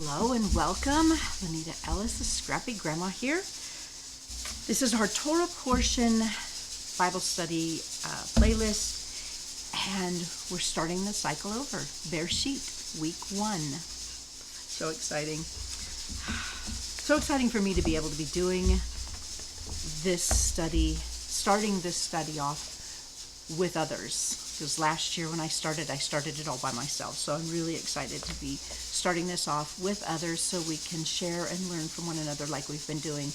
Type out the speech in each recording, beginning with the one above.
Hello and welcome. Lenita Ellis, the Scrappy Grandma here. This is our Torah Portion Bible study playlist, and we're starting the cycle over. Bereshit, week 1. So exciting. So exciting for me to be able to be doing this study, starting this study off with others. Because last year when I started it all by myself. So I'm really excited to be starting this off with others so we can share and learn from one another like we've been doing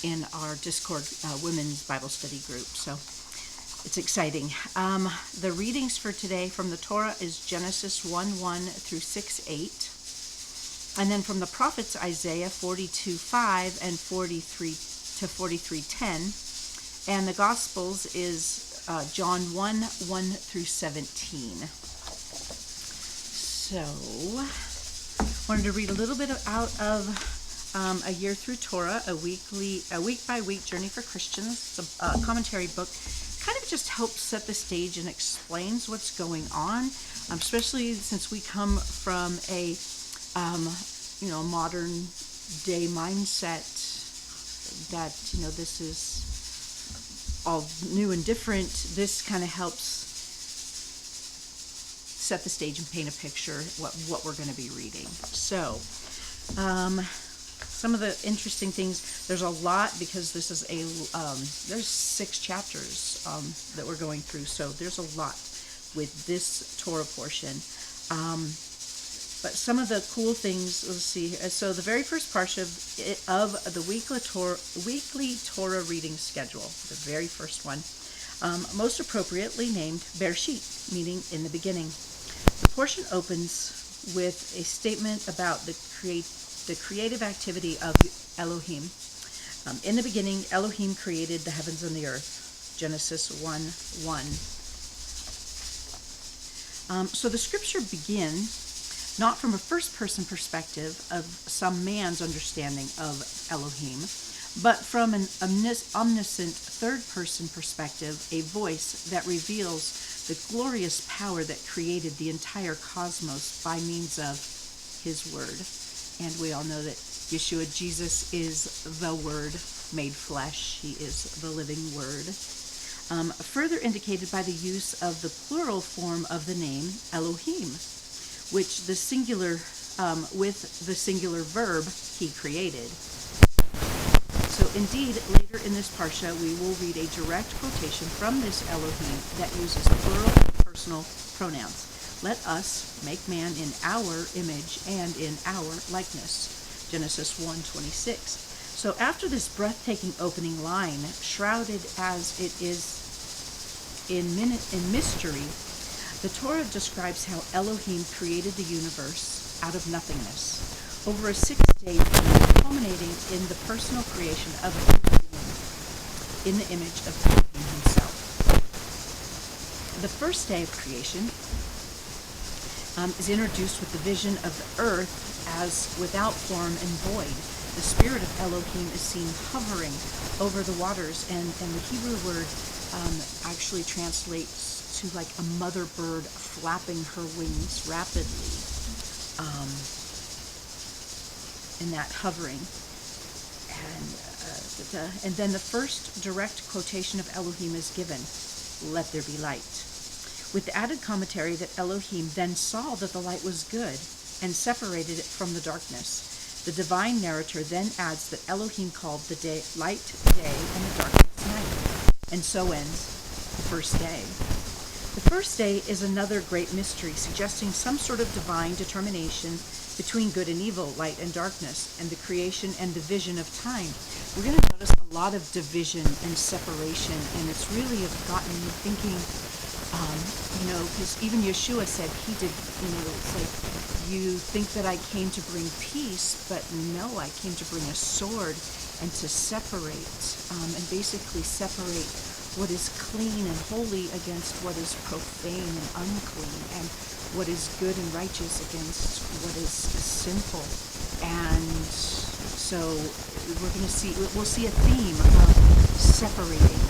in our Discord women's Bible study group. So it's exciting. The readings for today from the Torah is Genesis 1:1 through 6:8. And then from the prophets, Isaiah 42:5 and 43 to 43:10. And the Gospels is John 1:1 through 17. So, wanted to read a little bit out of A Year Through Torah, a week-by-week journey for Christians. It's a commentary book. Kind of just helps set the stage and explains what's going on, especially since we come from a modern day mindset that this is all new and different. This kind of helps set the stage and paint a picture what we're going to be reading. So some of the interesting things, there's a lot because this is there's 6 chapters that we're going through, so there's a lot with this Torah portion. But some of the cool things, let's see. So the very first parashah of the weekly Torah reading schedule, the very first one, most appropriately named Bereshit, meaning in the beginning. The portion opens with a statement about the creative activity of Elohim. In the beginning, Elohim created the heavens and the earth. Genesis 1:1. So the scripture begins not from a first-person perspective of some man's understanding of Elohim, but from an omniscient third-person perspective, a voice that reveals the glorious power that created the entire cosmos by means of his word. And we all know that Yeshua, Jesus, is the Word made flesh. He is the living Word. Further indicated by the use of the plural form of the name Elohim, which the singular, with the singular verb, he created. So indeed, later in this parsha, we will read a direct quotation from this Elohim that uses plural personal pronouns. Let us make man in our image and in our likeness. Genesis 1:26. So after this breathtaking opening line, shrouded as it is in mystery, the Torah describes how Elohim created the universe out of nothingness over a 6-day period, culminating in the personal creation of a human being in the image of Elohim himself. The first day of creation is introduced with the vision of the earth as without form and void. The spirit of Elohim is seen hovering over the waters, and the Hebrew word actually translates to like a mother bird flapping her wings rapidly in that hovering. And then the first direct quotation of Elohim is given, let there be light, with the added commentary that Elohim then saw that the light was good and separated it from the darkness. The divine narrator then adds that Elohim called the light day and the darkness night. And so ends the first day. The first day is another great mystery, suggesting some sort of divine determination between good and evil, light and darkness, and the creation and division of time. We're going to notice a lot of division and separation, and it's really gotten me thinking, because even Yeshua said he did, it's like, you think that I came to bring peace, but no, I came to bring a sword and to separate, and basically separate what is clean and holy against what is profane and unclean, and what is good and righteous against what is sinful. And so we'll see a theme of separating,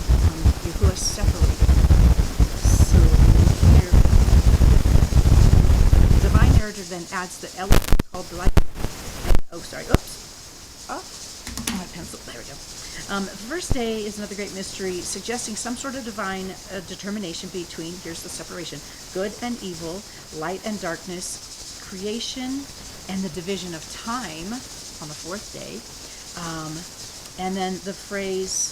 Yahuwah separating. So here, the divine narrative then adds that Elohim called the light, Oh, sorry. Oops. Oh, my pencil. There we go. The first day is another great mystery, suggesting some sort of divine determination between, here's the separation, good and evil, light and darkness, creation, and the division of time on the fourth day. And then the phrase,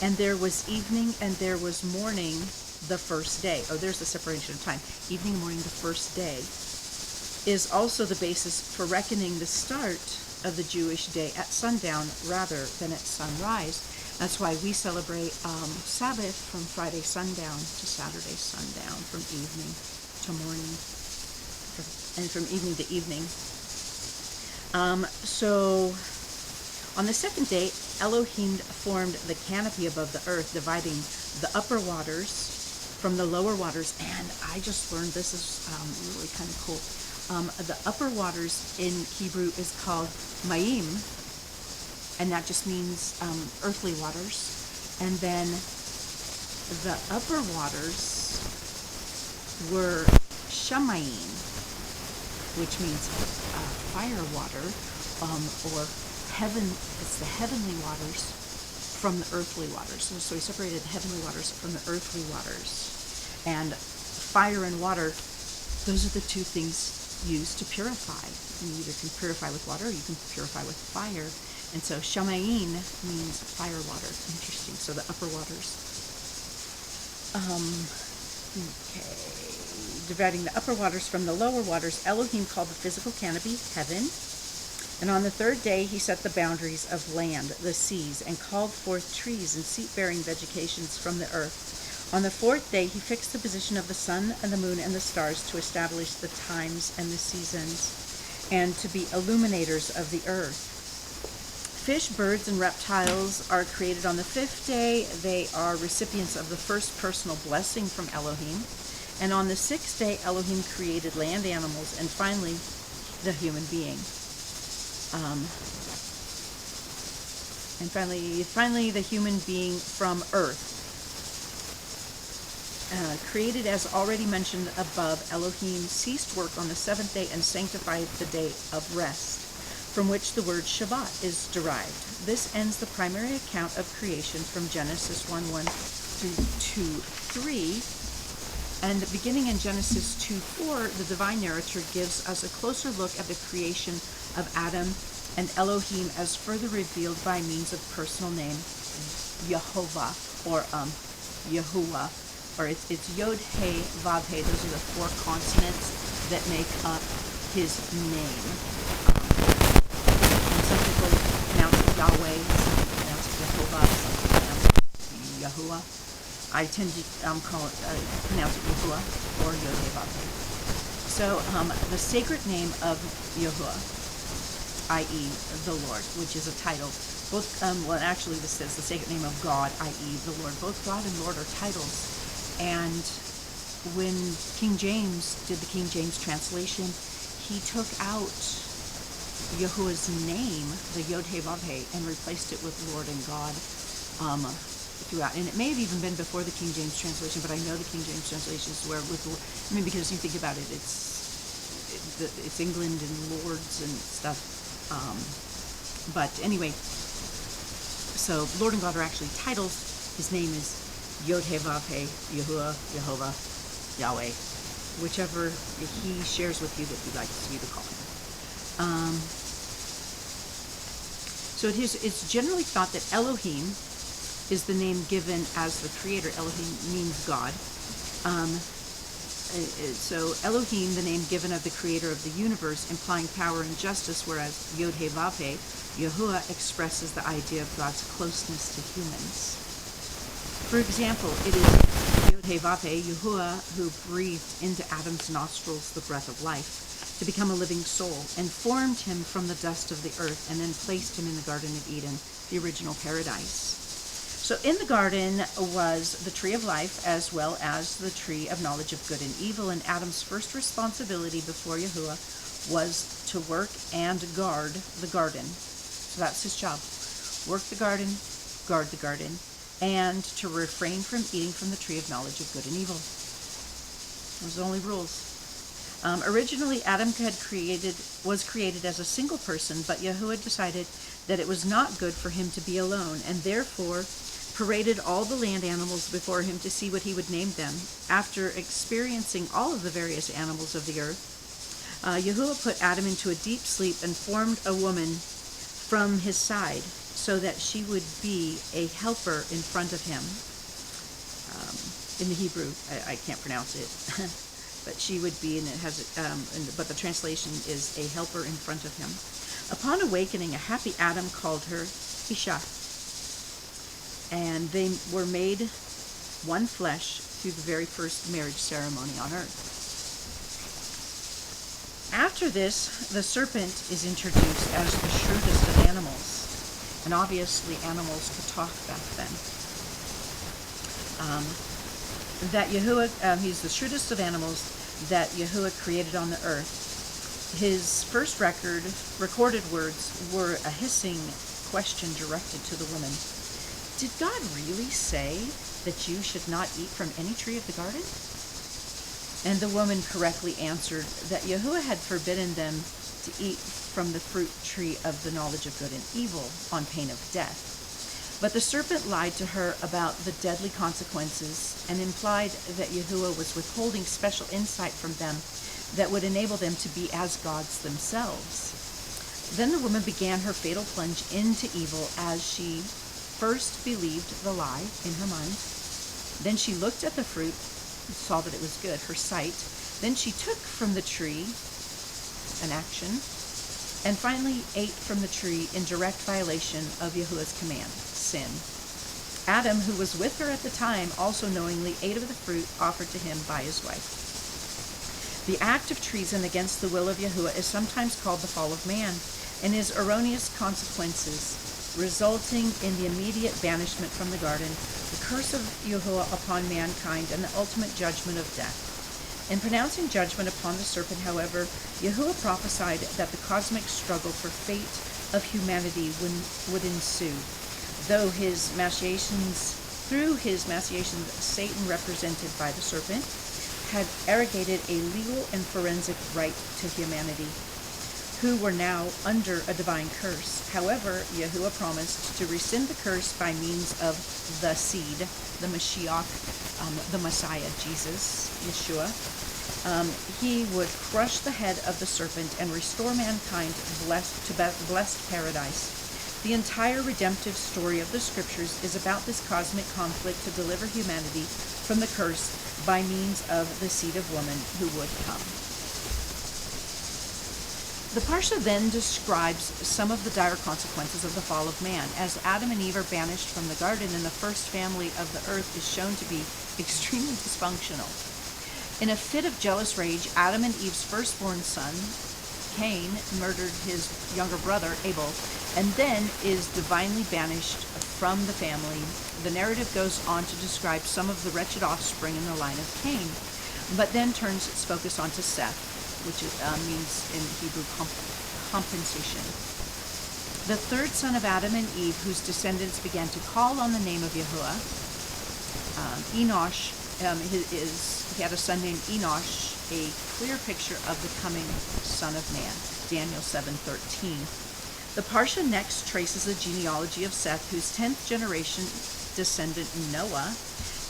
and there was evening and there was morning the first day. Oh, there's the separation of time. Evening and morning the first day is also the basis for reckoning the start of the Jewish day at sundown rather than at sunrise. That's why we celebrate Sabbath from Friday sundown to Saturday sundown, from evening to morning, and from evening to evening. So on the second day, Elohim formed the canopy above the earth, dividing the upper waters from the lower waters. And I just learned, this is really kind of cool. The upper waters in Hebrew is called Mayim, and that just means earthly waters. And then the upper waters were Shamayim, which means fire water, or heaven. It's the heavenly waters from the earthly waters. So he separated the heavenly waters from the earthly waters. And fire and water, those are the two things used to purify. You either can purify with water or you can purify with fire. And so Shamayim means fire water. Interesting. So the upper waters. Okay. Dividing the upper waters from the lower waters, Elohim called the physical canopy heaven. And on the third day, he set the boundaries of land, the seas, and called forth trees and seed-bearing vegetations from the earth. On the fourth day, he fixed the position of the sun and the moon and the stars to establish the times and the seasons, and to be illuminators of the earth. Fish, birds, and reptiles are created on the fifth day. They are recipients of the first personal blessing from Elohim. And on the sixth day, Elohim created land animals, and finally, the human being. And finally, the human being from earth. Created as already mentioned above, Elohim ceased work on the seventh day and sanctified the day of rest, from which the word Shabbat is derived. This ends the primary account of creation from Genesis 1:1 through 2:3. And beginning in Genesis 2:4, the divine narrator gives us a closer look at the creation of Adam and Elohim as further revealed by means of personal name Yehovah, or Yahuwah, or it's Yod He Vav He. Those are the four consonants that make up his name. And some people pronounce it Yahweh, some people pronounce it Yehovah, some people pronounce it Yahuwah. I tend to pronounce it Yahuwah or Yod He Vav He. So the sacred name of Yahuwah, i.e. the Lord, which is a title. Both, well, actually this says the sacred name of God, i.e. the Lord. Both God and Lord are titles. And when King James did the King James translation, he took out Yahuwah's name, the Yod He Vav He, and replaced it with Lord and God throughout. And it may have even been before the King James translation, but I know the King James translation is where because you think about it, it's England and lords and stuff. But anyway, so Lord and God are actually titles. His name is Yod He Vav He, Yahuwah, Yehovah, Yahweh, whichever he shares with you that he likes you to call him. So it's generally thought that Elohim is the name given as the creator. Elohim means God. So Elohim, the name given of the creator of the universe, implying power and justice, whereas Yod He Vav He, Yahuwah, expresses the idea of God's closeness to humans. For example, it is Yod He Vav He, Yahuwah, who breathed into Adam's nostrils the breath of life to become a living soul, and formed him from the dust of the earth, and then placed him in the Garden of Eden, the original paradise. So in the garden was the tree of life, as well as the tree of knowledge of good and evil, and Adam's first responsibility before Yahuwah was to work and guard the garden. So that's his job. Work the garden, guard the garden, and to refrain from eating from the tree of knowledge of good and evil. Those are the only rules. Originally, Adam was created as a single person, but Yahuwah decided that it was not good for him to be alone, and therefore paraded all the land animals before him to see what he would name them. After experiencing all of the various animals of the earth, Yahuwah put Adam into a deep sleep and formed a woman from his side so that she would be a helper in front of him. In the Hebrew, I can't pronounce it, but she would be, and it has, but the translation is a helper in front of him. Upon awakening, a happy Adam called her Isha, and they were made one flesh through the very first marriage ceremony on earth. After this, the serpent is introduced as the shrewdest of animals, and obviously animals could talk back then. That Yahuwah, he's the shrewdest of animals that Yahuwah created on the earth. His first recorded words were a hissing question directed to the woman. Did God really say that you should not eat from any tree of the garden? And the woman correctly answered that Yahuwah had forbidden them to eat from the fruit tree of the knowledge of good and evil on pain of death. But the serpent lied to her about the deadly consequences and implied that Yahuwah was withholding special insight from them that would enable them to be as gods themselves. Then the woman began her fatal plunge into evil as she first believed the lie in her mind. Then she looked at the fruit, saw that it was good, her sight. Then she took from the tree, an action, and finally ate from the tree in direct violation of Yahuwah's command, sin. Adam, who was with her at the time, also knowingly ate of the fruit offered to him by his wife. The act of treason against the will of Yahuwah is sometimes called the fall of man, and his erroneous consequences, resulting in the immediate banishment from the garden, the curse of Yahuwah upon mankind, and the ultimate judgment of death. In pronouncing judgment upon the serpent, however, Yahuwah prophesied that the cosmic struggle for fate of humanity would ensue. Through his machinations, Satan, represented by the serpent, had arrogated a legal and forensic right to humanity, who were now under a divine curse. However, Yahuwah promised to rescind the curse by means of the seed, the Mashiach, the Messiah, Jesus, Yeshua. He would crush the head of the serpent and restore mankind to blessed paradise. The entire redemptive story of the scriptures is about this cosmic conflict to deliver humanity from the curse by means of the seed of woman who would come. The parashah then describes some of the dire consequences of the fall of man, as Adam and Eve are banished from the garden and the first family of the earth is shown to be extremely dysfunctional. In a fit of jealous rage, Adam and Eve's firstborn son, Cain, murdered his younger brother, Abel, and then is divinely banished from the family. The narrative goes on to describe some of the wretched offspring in the line of Cain, but then turns its focus onto Seth, which means in Hebrew compensation. The third son of Adam and Eve, whose descendants began to call on the name of Yahuwah, Enosh, he had a son named Enosh, a clear picture of the coming Son of Man, Daniel 7:13. The parashah next traces the genealogy of Seth, whose 10th generation descendant, Noah,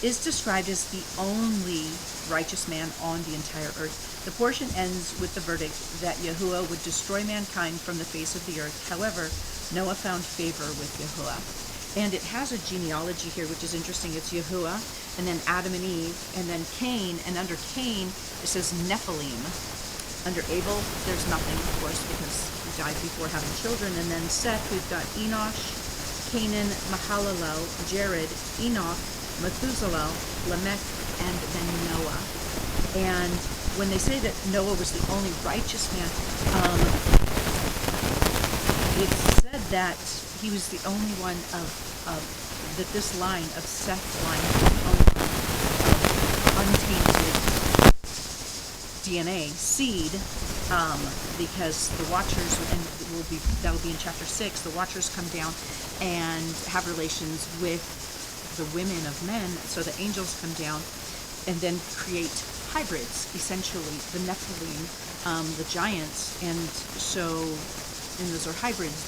is described as the only righteous man on the entire earth. The portion ends with the verdict that Yahuwah would destroy mankind from the face of the earth. However, Noah found favor with Yahuwah. And it has a genealogy here, which is interesting. It's Yahuwah, and then Adam and Eve, and then Cain, and under Cain, it says Nephilim. Under Abel, there's nothing, of course, because he died before having children. And then Seth, we've got Enosh, Canaan, Mahalalel, Jared, Enoch, Methuselah, Lamech, and then Noah. And when they say that Noah was the only righteous man, it's said that he was the only one that this line of Seth's line was the only one of untainted DNA seed, because the Watchers, and that'll be in chapter 6, the Watchers come down and have relations with the women of men, so the angels come down and then create hybrids, essentially, the Nephilim, the giants, and those are hybrids.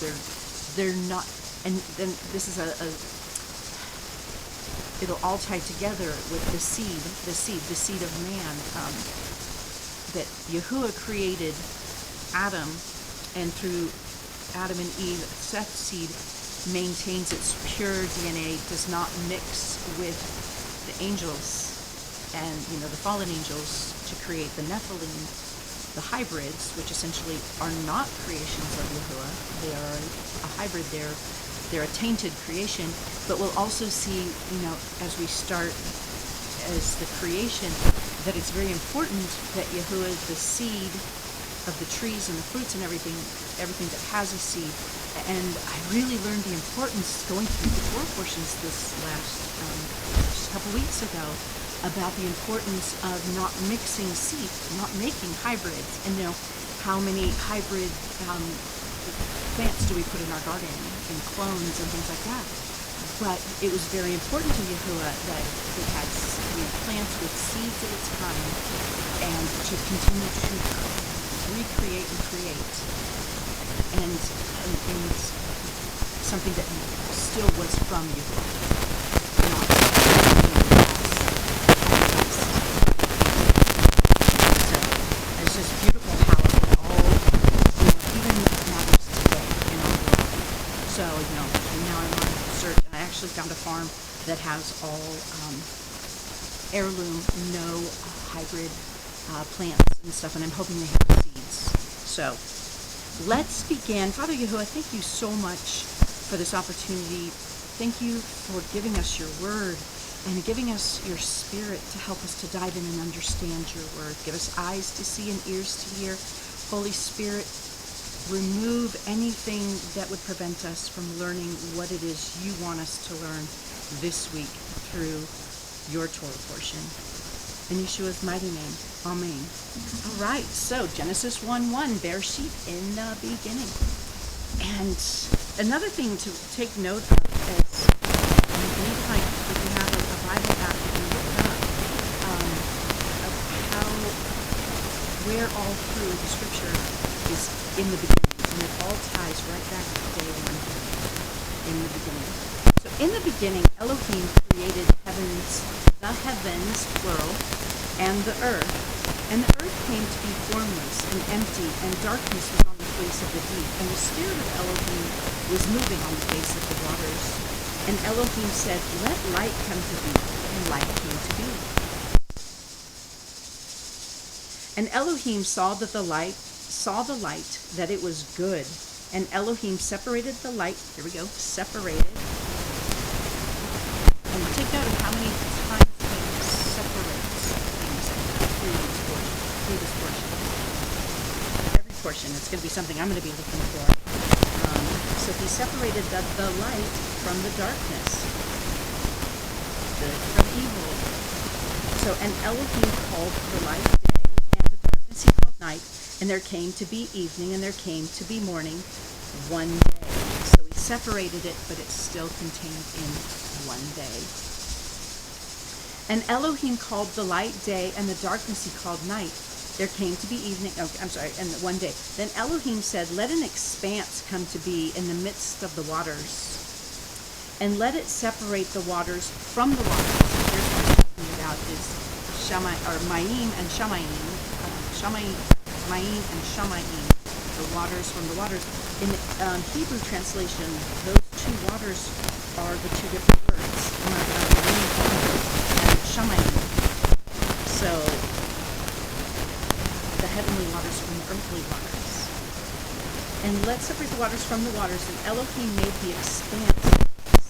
They're not, and then this is it'll all tie together with the seed of man, that Yahuwah created Adam, and through Adam and Eve, Seth's seed maintains its pure DNA, does not mix with the angels and the fallen angels to create the Nephilim, the hybrids, which essentially are not creations of Yahuwah. They are a hybrid. They're a tainted creation. But we'll also see, as we start as the creation, that it's very important that Yahuwah, the seed of the trees and the fruits and everything that has a seed. And I really learned the importance going through the Torah portions this just a couple weeks ago, about the importance of not mixing seed, not making hybrids. And how many hybrid plants do we put in our garden, and clones and things like that. But it was very important to Yahuwah that it had plants with seeds of its kind, and to continue to recreate and create, and something that still was from Yahuwah, not so it's just beautiful how it all, even matters today in our world. So now I'm on search, and I actually found a farm that has all heirloom, no hybrid plants and stuff, and I'm hoping they have seeds. So let's begin. Father Yahuwah, thank you so much for this opportunity. Thank you for giving us your word and giving us your spirit to help us to dive in and understand your word. Give us eyes to see and ears to hear. Holy Spirit, remove anything that would prevent us from learning what it is you want us to learn this week through your Torah portion. In Yeshua's mighty name, amen. All right, so Genesis 1:1, Bereshit, in the beginning. And another thing to take note of is, anytime if you have a Bible app, you can look up of where all through the scripture is in the beginning. And it all ties right back to day one, in the beginning. So in the beginning, Elohim created the heavens, plural, and the earth. And the earth came to be formless and empty, and darkness was on the face of the deep. And the spirit of Elohim was moving on the face of the waters. And Elohim said, "Let light come to be." And light came to be. And Elohim saw the light, that it was good. And Elohim separated the light. Here we go. Separated. And take note of how many times he separates things through this portion. Every portion, it's going to be something I'm going to be looking for. So he separated the light from the darkness, good from evil. So, and Elohim called the light day, and the darkness he called night. And there came to be evening, and there came to be morning, one day. So he separated it, but it's still contained in one day. And Elohim called the light day, and the darkness he called night. There came to be evening, and one day. Then Elohim said, "Let an expanse come to be in the midst of the waters, and let it separate the waters from the waters." Here's what I'm talking about is Mayim and Shamayim. Mayim and Shamayim, the waters from the waters. In Hebrew translation, those two waters are the two different words, Mayim and Shamayim. So, the heavenly waters from the earthly waters. And let's separate the waters from the waters. And Elohim made the expanse,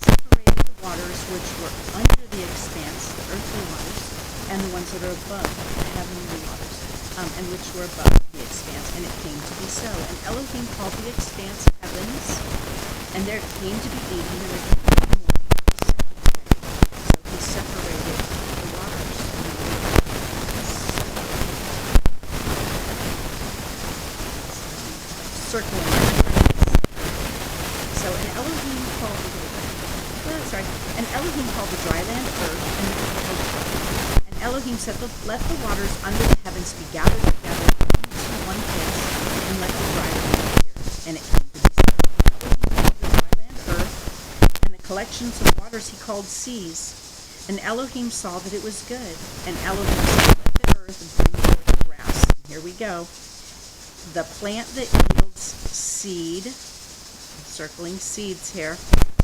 separated the waters which were under the expanse, the earthly waters, and the ones that are above, the heavenly waters. And which were above the expanse, and it came to be so. And Elohim called the expanse heavens, and there came to be evening, and there came to be morning, the second day. So he separated the waters. Circling. So, and Elohim called the dry land earth, and Elohim said, let the waters under the heavens be gathered together into one place, and let the dry land appear. And it came to be so. Elohim called the dry land earth, and the collections of waters he called seas. And Elohim saw that it was good. And Elohim said, let the earth bring forth grass. And here we go. The plant that yields seed, circling seeds here,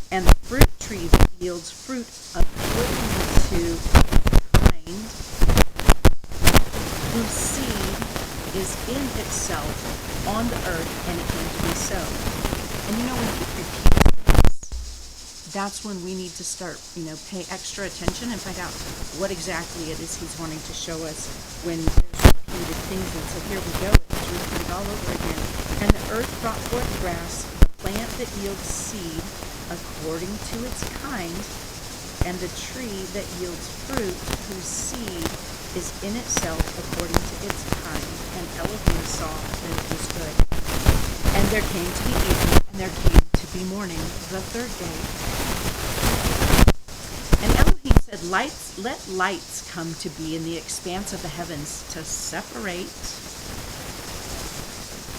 and the fruit tree that yields fruit according to kind, whose seed is in itself on the earth, and it came to be so. And when he repeats this, that's when we need to start, pay extra attention and find out what exactly it is he's wanting to show us when there's repeated things. And so here we go. It's repeated all over again. And the earth brought forth grass, the plant that yields seed according to its kind, and the tree that yields fruit, whose seed is in itself according to its kind. And Elohim saw that it was good. And there came to be evening, and there came to be morning, the third day. And Elohim said, let lights come to be in the expanse of the heavens to separate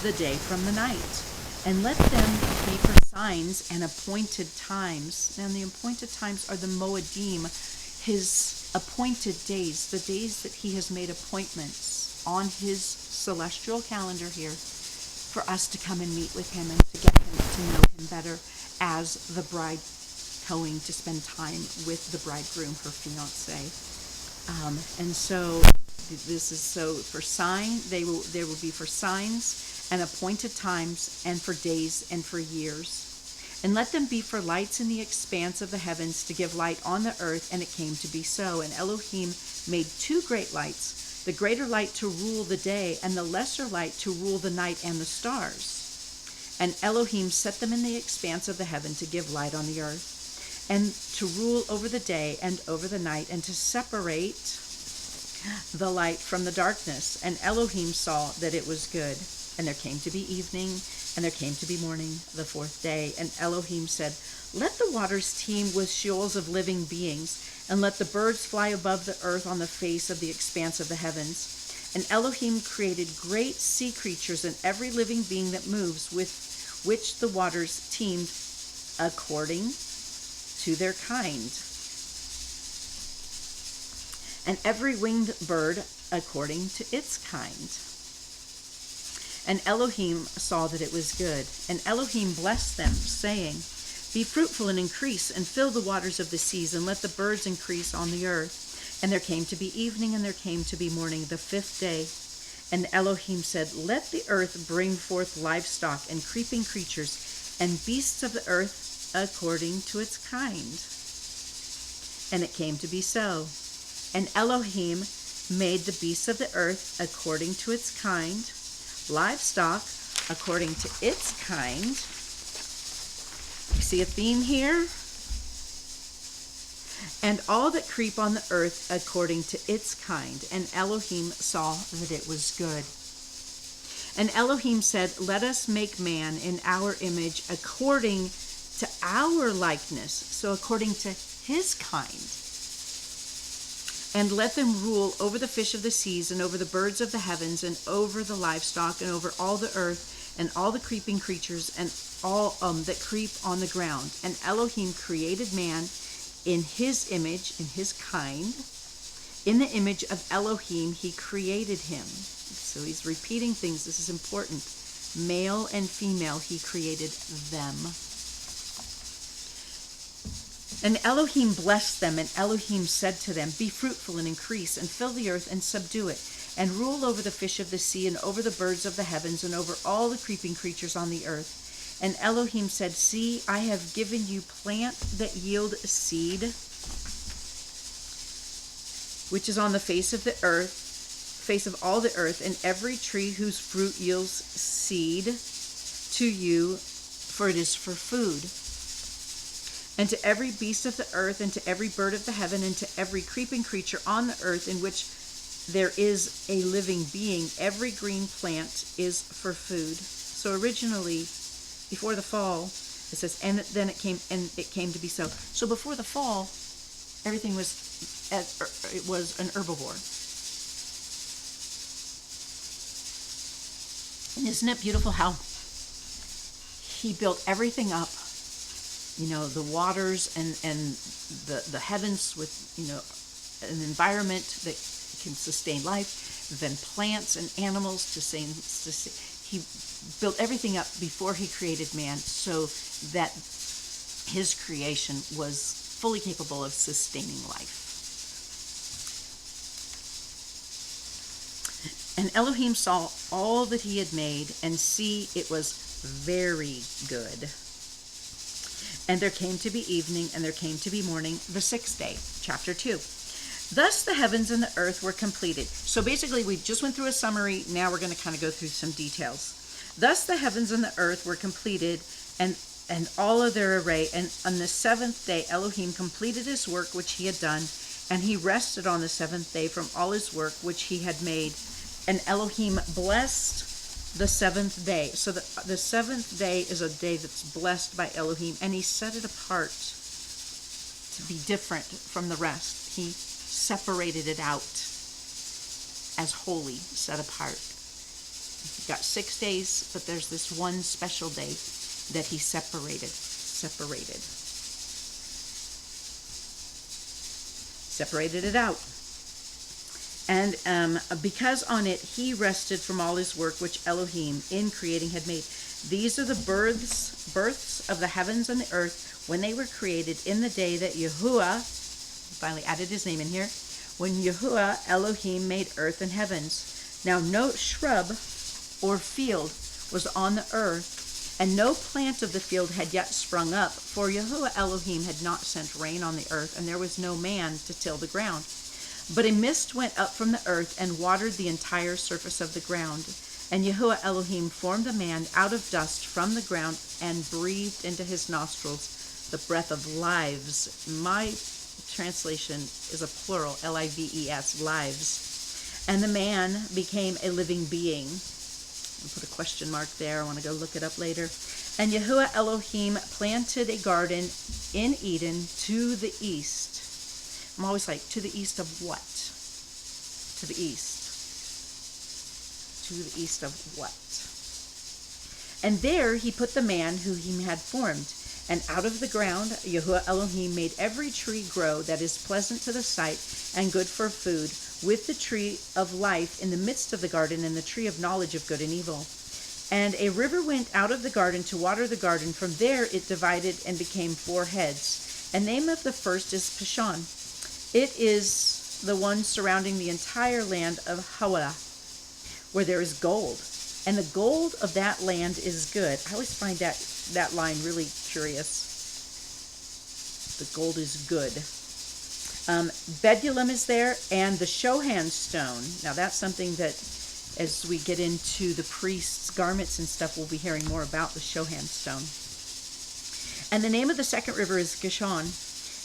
the day from the night, and let them be for signs and appointed times. And the appointed times are the Moedim, his appointed days, the days that he has made appointments on his celestial calendar here for us to come and meet with him and to get him to know him better as the bride going to spend time with the bridegroom, her fiance. And so this is so for sign, there will be for signs and appointed times, and for days and for years. And let them be for lights in the expanse of the heavens to give light on the earth, and it came to be so. And Elohim made two great lights, the greater light to rule the day, and the lesser light to rule the night and the stars. And Elohim set them in the expanse of the heaven to give light on the earth, and to rule over the day and over the night, and to separate the light from the darkness. And Elohim saw that it was good. And there came to be evening, and there came to be morning, the fourth day. And Elohim said, let the waters teem with shoals of living beings, and let the birds fly above the earth on the face of the expanse of the heavens. And Elohim created great sea creatures and every living being that moves, with which the waters teemed according to their kind, and every winged bird according to its kind. And Elohim saw that it was good. And Elohim blessed them, saying, be fruitful and increase, and fill the waters of the seas, and let the birds increase on the earth. And there came to be evening, and there came to be morning, the fifth day. And Elohim said, let the earth bring forth livestock, and creeping creatures, and beasts of the earth according to its kind. And it came to be so. And Elohim made the beasts of the earth according to its kind, livestock according to its kind. You see a theme here? And all that creep on the earth according to its kind. And Elohim saw that it was good. And Elohim said, let us make man in our image according to our likeness. So according to his kind. And let them rule over the fish of the seas, and over the birds of the heavens, and over the livestock, and over all the earth, and all the creeping creatures, and all that creep on the ground. And Elohim created man in his image, in his kind. In the image of Elohim, he created him. So he's repeating things. This is important. Male and female, he created them. And Elohim blessed them, and Elohim said to them, be fruitful and increase, and fill the earth and subdue it, and rule over the fish of the sea, and over the birds of the heavens, and over all the creeping creatures on the earth. And Elohim said, see, I have given you plant that yield seed, which is on the face of the earth, face of all the earth, and every tree whose fruit yields seed to you, for it is for food. And to every beast of the earth, and to every bird of the heaven, and to every creeping creature on the earth in which there is a living being, every green plant is for food. So originally, before the fall, it says, and then it came to be so. So before the fall, everything was it was an herbivore. And isn't it beautiful how he built everything up, the waters and the heavens with, an environment that can sustain life, then plants and animals he built everything up before he created man so that his creation was fully capable of sustaining life. And Elohim saw all that he had made, and see, it was very good. And there came to be evening, and there came to be morning, the sixth day. Chapter 2. Thus the heavens and the earth were completed. So basically, we just went through a summary. Now we're going to kind of go through some details. Thus the heavens and the earth were completed, and all of their array. And on the seventh day, Elohim completed his work which he had done, and he rested on the seventh day from all his work which he had made. And Elohim blessed the seventh day. So the seventh day is a day that's blessed by Elohim, and he set it apart to be different from the rest. He separated it out as holy, set apart. You've got 6 days, but there's this one special day that he separated it out. And because on it he rested from all his work which Elohim in creating had made. These are the births of the heavens and the earth when they were created in the day that Yahuwah, finally added his name in here, when Yahuwah Elohim made earth and heavens. Now no shrub or field was on the earth, and no plant of the field had yet sprung up, for Yahuwah Elohim had not sent rain on the earth, and there was no man to till the ground. But a mist went up from the earth and watered the entire surface of the ground. And Yahuwah Elohim formed a man out of dust from the ground and breathed into his nostrils the breath of lives. My translation is a plural, L-I-V-E-S, lives. And the man became a living being. I'll put a question mark there. I want to go look it up later. And Yahuwah Elohim planted a garden in Eden to the east. I'm always like, to the east of what? To the east. To the east of what? And there he put the man who he had formed. And out of the ground Yahuwah Elohim made every tree grow that is pleasant to the sight and good for food, with the tree of life in the midst of the garden, and the tree of knowledge of good and evil. And a river went out of the garden to water the garden. From there it divided and became 4 heads. And the name of the first is Pishon. It is the one surrounding the entire land of Hawilah, where there is gold. And the gold of that land is good. I always find that line really curious. The gold is good. Bedulum is there, and the Shohan stone. Now that's something that, as we get into the priest's garments and stuff, we'll be hearing more about the Shohan stone. And the name of the second river is Gishon,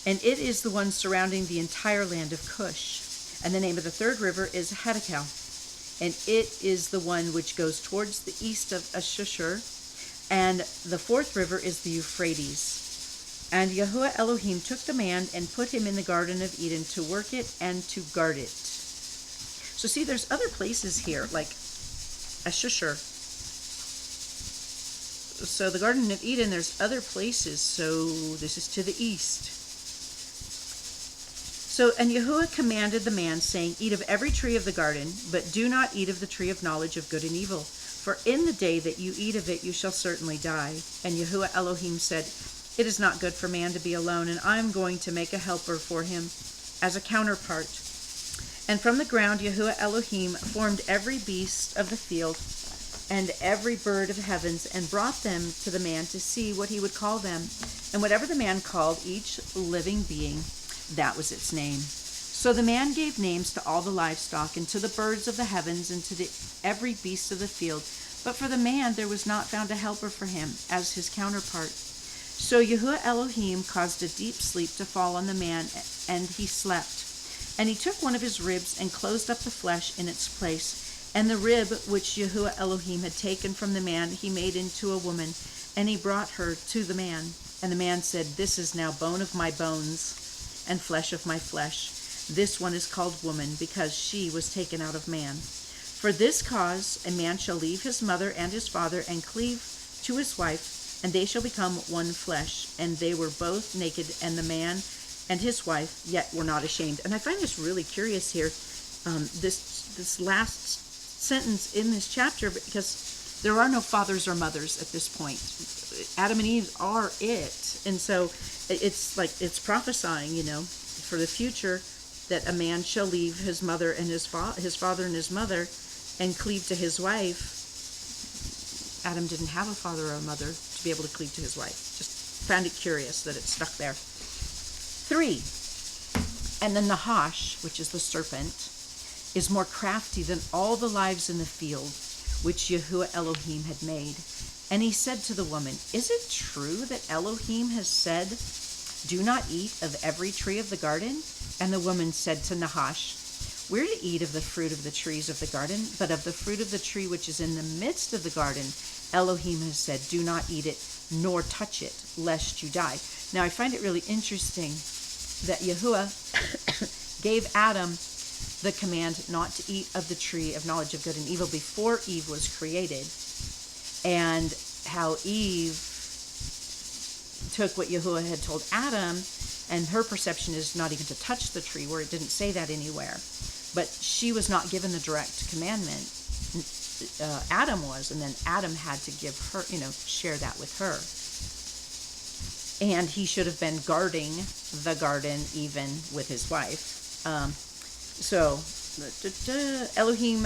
and it is the one surrounding the entire land of Cush. And the name of the third river is Hadakel, and it is the one which goes towards the east of Ashur. And the fourth river is the Euphrates. And Yahuwah Elohim took the man and put him in the Garden of Eden to work it and to guard it. So see, there's other places here, like Ashur. So the Garden of Eden, there's other places. So this is to the east. So, and Yahuwah commanded the man, saying, eat of every tree of the garden, but do not eat of the tree of knowledge of good and evil. For in the day that you eat of it, you shall certainly die. And Yahuwah Elohim said, it is not good for man to be alone, and I am going to make a helper for him as a counterpart. And from the ground Yahuwah Elohim formed every beast of the field and every bird of the heavens, and brought them to the man to see what he would call them. And whatever the man called each living being, that was its name. So the man gave names to all the livestock, and to the birds of the heavens, and to every beast of the field. But for the man there was not found a helper for him as his counterpart. So Yahuwah Elohim caused a deep sleep to fall on the man, and he slept. And he took one of his ribs and closed up the flesh in its place. And the rib which Yahuwah Elohim had taken from the man he made into a woman, and he brought her to the man. And the man said, this is now bone of my bones and flesh of my flesh. This one is called woman, because she was taken out of man. For this cause a man shall leave his mother and his father, and cleave to his wife, and they shall become one flesh. And they were both naked, and the man and his wife yet were not ashamed. And I find this really curious here, this last sentence in this chapter, because there are no fathers or mothers at this point. Adam and Eve are it. And so it's prophesying, for the future, that a man shall leave his mother and his father and his mother and cleave to his wife. Adam didn't have a father or a mother to be able to cleave to his wife. Just found it curious that it stuck there. 3. And the Nahash, which is the serpent, is more crafty than all the lives in the field which Yahuwah Elohim had made. And he said to the woman, Is it true that Elohim has said, Do not eat of every tree of the garden? And the woman said to Nahash, We're to eat of the fruit of the trees of the garden, but of the fruit of the tree which is in the midst of the garden, Elohim has said, Do not eat it, nor touch it, lest you die. Now I find it really interesting that Yahuwah gave Adam the command not to eat of the tree of knowledge of good and evil before Eve was created, and how Eve took what Yahuwah had told Adam, and her perception is not even to touch the tree, where it didn't say that anywhere. But she was not given the direct commandment. Adam was, and then Adam had to give her, share that with her. And he should have been guarding the garden even with his wife. Elohim,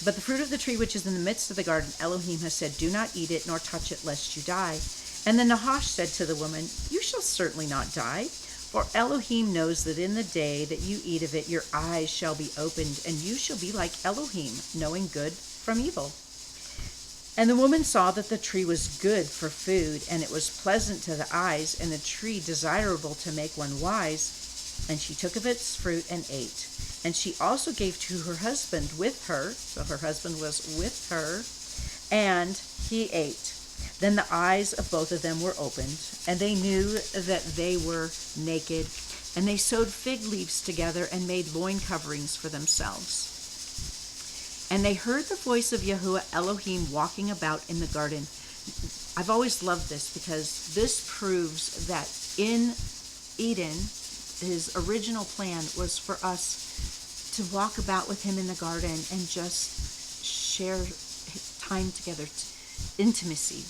but the fruit of the tree which is in the midst of the garden, Elohim has said, Do not eat it, nor touch it, lest you die. And the Nahash said to the woman, You shall certainly not die, for Elohim knows that in the day that you eat of it, your eyes shall be opened, and you shall be like Elohim, knowing good from evil. And the woman saw that the tree was good for food, and it was pleasant to the eyes, and a tree desirable to make one wise. And she took of its fruit and ate. And she also gave to her husband with her, so her husband was with her, and he ate. Then the eyes of both of them were opened, and they knew that they were naked, and they sewed fig leaves together and made loin coverings for themselves. And they heard the voice of Yahuwah Elohim walking about in the garden. I've always loved this, because this proves that in Eden, his original plan was for us to walk about with him in the garden and just share time together, intimacy.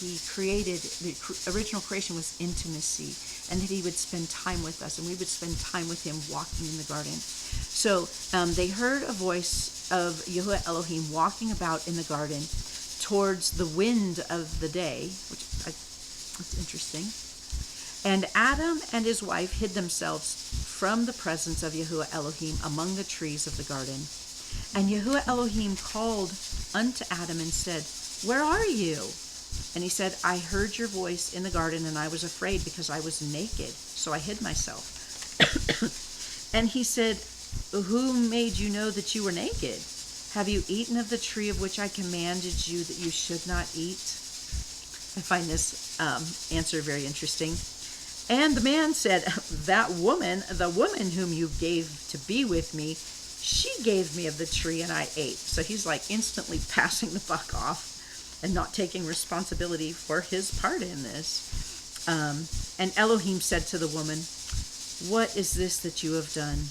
He created, the original creation was intimacy, and that he would spend time with us, and we would spend time with him walking in the garden. So they heard a voice of Yahuwah Elohim walking about in the garden towards the wind of the day, which that's interesting. And Adam and his wife hid themselves from the presence of Yahuwah Elohim among the trees of the garden. And Yahuwah Elohim called unto Adam and said, Where are you? And he said, I heard your voice in the garden, and I was afraid because I was naked, so I hid myself. And he said, Who made you know that you were naked? Have you eaten of the tree of which I commanded you that you should not eat? I find this answer very interesting. And the man said, That woman, the woman whom you gave to be with me, she gave me of the tree and I ate. So he's like instantly passing the buck off and not taking responsibility for his part in this. And Elohim said to the woman, What is this that you have done?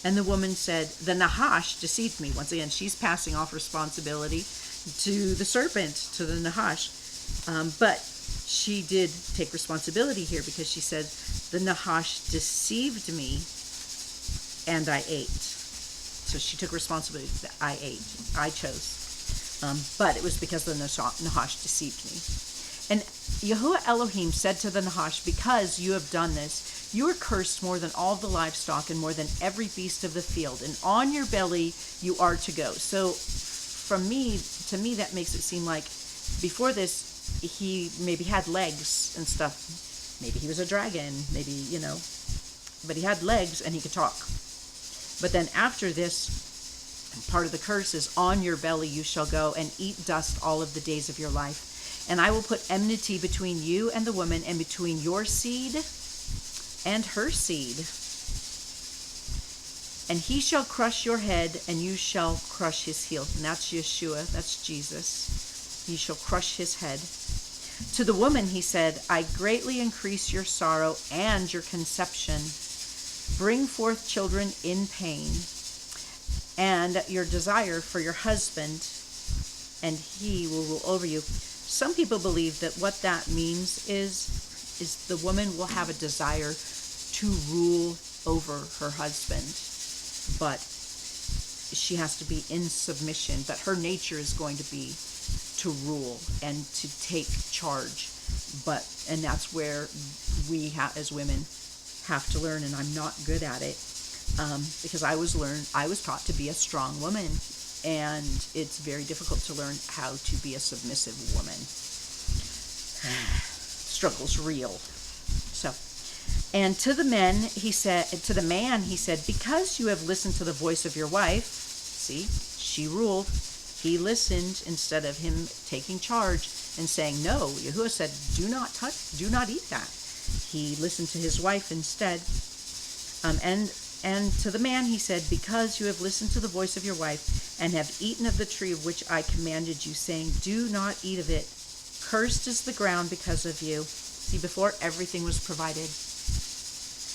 And the woman said, The Nahash deceived me. Once again, she's passing off responsibility to the serpent, to the Nahash. But she did take responsibility here, because she said, The Nahash deceived me and I ate. So she took responsibility that I ate. I chose. But it was because the Nahash deceived me. And Yahuwah Elohim said to the Nahash, Because you have done this, you are cursed more than all the livestock and more than every beast of the field, and on your belly you are to go. So to me, that makes it seem like before this, he maybe had legs and stuff. Maybe he was a dragon, maybe, but he had legs and he could talk. But then after this, part of the curse is, on your belly you shall go and eat dust all of the days of your life. And I will put enmity between you and the woman, and between your seed and her seed. And he shall crush your head, and you shall crush his heel. And that's Yeshua, that's Jesus. He shall crush his head. To the woman he said, I greatly increase your sorrow and your conception. Bring forth children in pain, and your desire for your husband, and he will rule over you. Some people believe that what that means is the woman will have a desire to rule over her husband, but she has to be in submission. But her nature is going to be to rule and to take charge. And that's where we as women have to learn, and I'm not good at it because I was taught to be a strong woman, and it's very difficult to learn how to be a submissive woman. Struggle's real. So, and to the man he said, because you have listened to the voice of your wife, see, she ruled, he listened instead of him taking charge and saying, no, Yahuwah said, do not eat that. He listened to his wife instead. And to the man he said, because you have listened to the voice of your wife and have eaten of the tree of which I commanded you, saying, do not eat of it. Cursed is the ground because of you. See, before everything was provided.